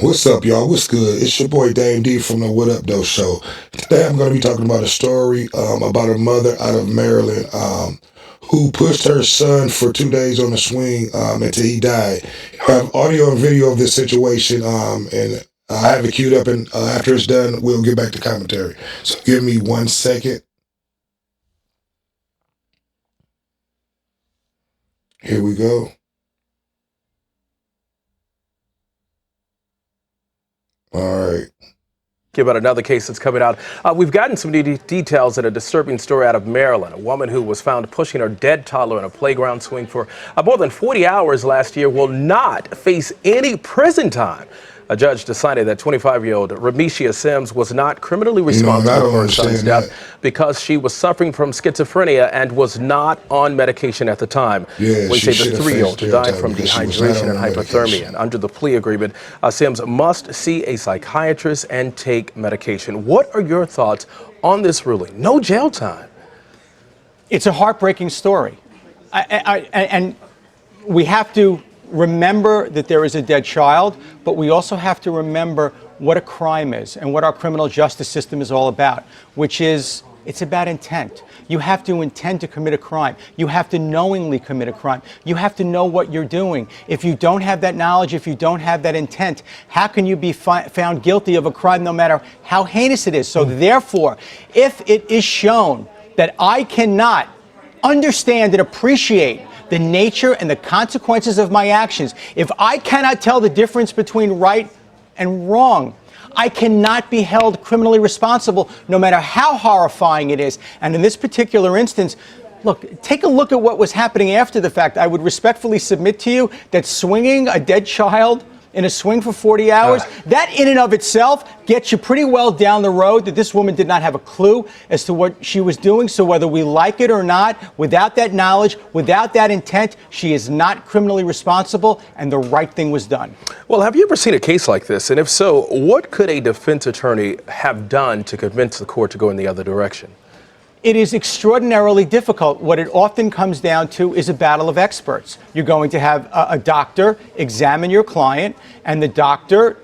What's up, y'all? What's good? It's your boy Dame D from the What Up Though Show. Today I'm going to be talking about a story about a mother out of Maryland who pushed her son for 2 days on the swing until he died. I have audio and video of this situation, and I have it queued up, and after it's done, we'll get back to commentary. So give me 1 second. Here we go. All right. About another case that's coming out. We've gotten some details in a disturbing story out of Maryland. A woman who was found pushing her dead toddler in a playground swing for more than 40 hours last year will not face any prison time. A judge decided that 25-year-old Remetia Sims was not criminally responsible for her son's death because she was suffering from schizophrenia and was not on medication at the time. Yeah, we say the 3-year-old died from dehydration and hypothermia. And under the plea agreement, Sims must see a psychiatrist and take medication. What are your thoughts on this ruling? No jail time. It's a heartbreaking story. And we have to remember that there is a dead child, but we also have to remember what a crime is and what our criminal justice system is all about, which is it's about intent. You have to intend to commit a crime. You have to knowingly commit a crime. You have to know what you're doing. If you don't have that knowledge, if you don't have that intent, how can you be found guilty of a crime no matter how heinous it is? So therefore, if it is shown that I cannot understand and appreciate the nature and the consequences of my actions, if I cannot tell the difference between right and wrong, I cannot be held criminally responsible no matter how horrifying it is. And in this particular instance, look, take a look at what was happening after the fact. I would respectfully submit to you that swinging a dead child in a swing for 40 hours, that in and of itself gets you pretty well down the road that this woman did not have a clue as to what she was doing. So whether we like it or not, without that knowledge, without that intent, she is not criminally responsible, and the right thing was done. Well, have you ever seen a case like this? And if so, what could a defense attorney have done to convince the court to go in the other direction? It is extraordinarily difficult. What it often comes down to is a battle of experts. You're going to have a doctor examine your client, and the doctor,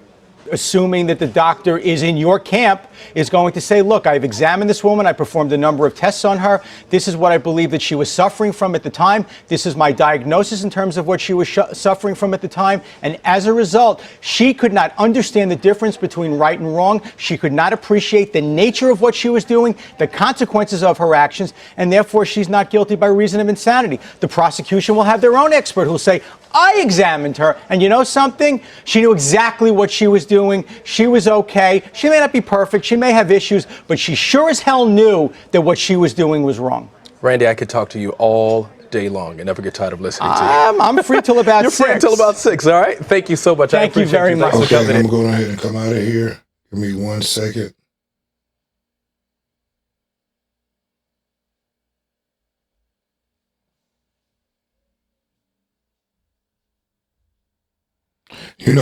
assuming that the doctor is in your camp, is going to say, look, I've examined this woman. I performed a number of tests on her. This is what I believe that she was suffering from at the time. This is my diagnosis in terms of what she was suffering from at the time. And as a result, she could not understand the difference between right and wrong. She could not appreciate the nature of what she was doing, the consequences of her actions, and therefore she's not guilty by reason of insanity. The prosecution will have their own expert who will say, I examined her, and you know something? She knew exactly what she was doing. She was okay. She may not be perfect. She may have issues, but she sure as hell knew that what she was doing was wrong. Randy, I could talk to you all day long and never get tired of listening to you. I'm free till about 6. You're free until about 6, all right? Thank you so much. Thank you very much. Okay, I'm going ahead and come out of here. Give me 1 second.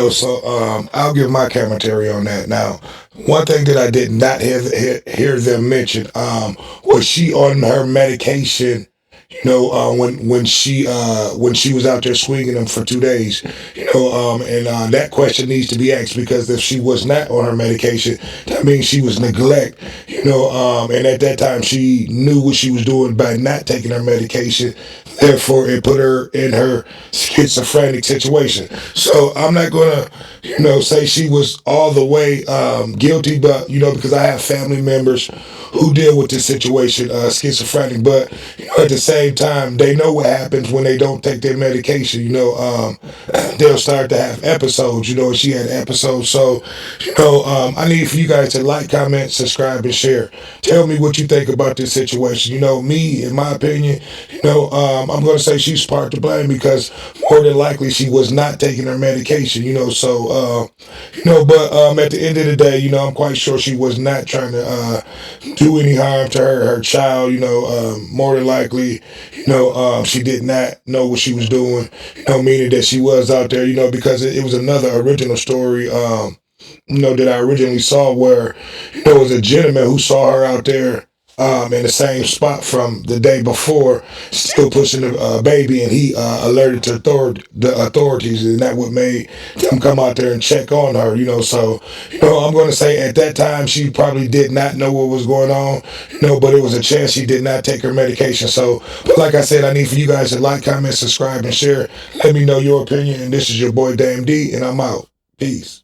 So I'll give my commentary on that. Now, one thing that I did not hear them mention was she on her medication. When she was out there swinging them for 2 days. And that question needs to be asked, because if she was not on her medication, that means she was neglect. And at that time she knew what she was doing by not taking her medication. Therefore, it put her in her schizophrenic situation. So I'm not gonna, say she was all the way guilty, but because I have family members who deal with this situation, schizophrenic. But at the same time, they know what happens when they don't take their medication. They'll start to have episodes. And she had episodes. So I need for you guys to like, comment, subscribe, and share. Tell me what you think about this situation. Me, in my opinion, I'm going to say she's part to blame, because more than likely she was not taking her medication. So but at the end of the day, I'm quite sure she was not trying to do any harm to her child. More than likely, she did not know what she was doing. Meaning that she was out there. Because it was another original story. That I originally saw, where it was a gentleman who saw her out there in the same spot from the day before, still pushing the baby, and he alerted to the authorities, and that what made them come out there and check on her. So I'm going to say at that time she probably did not know what was going on. But it was a chance she did not take her medication. So, but like I said, I need for you guys to like, comment, subscribe, and share. Let me know your opinion. And this is your boy Dame D, and I'm out. Peace.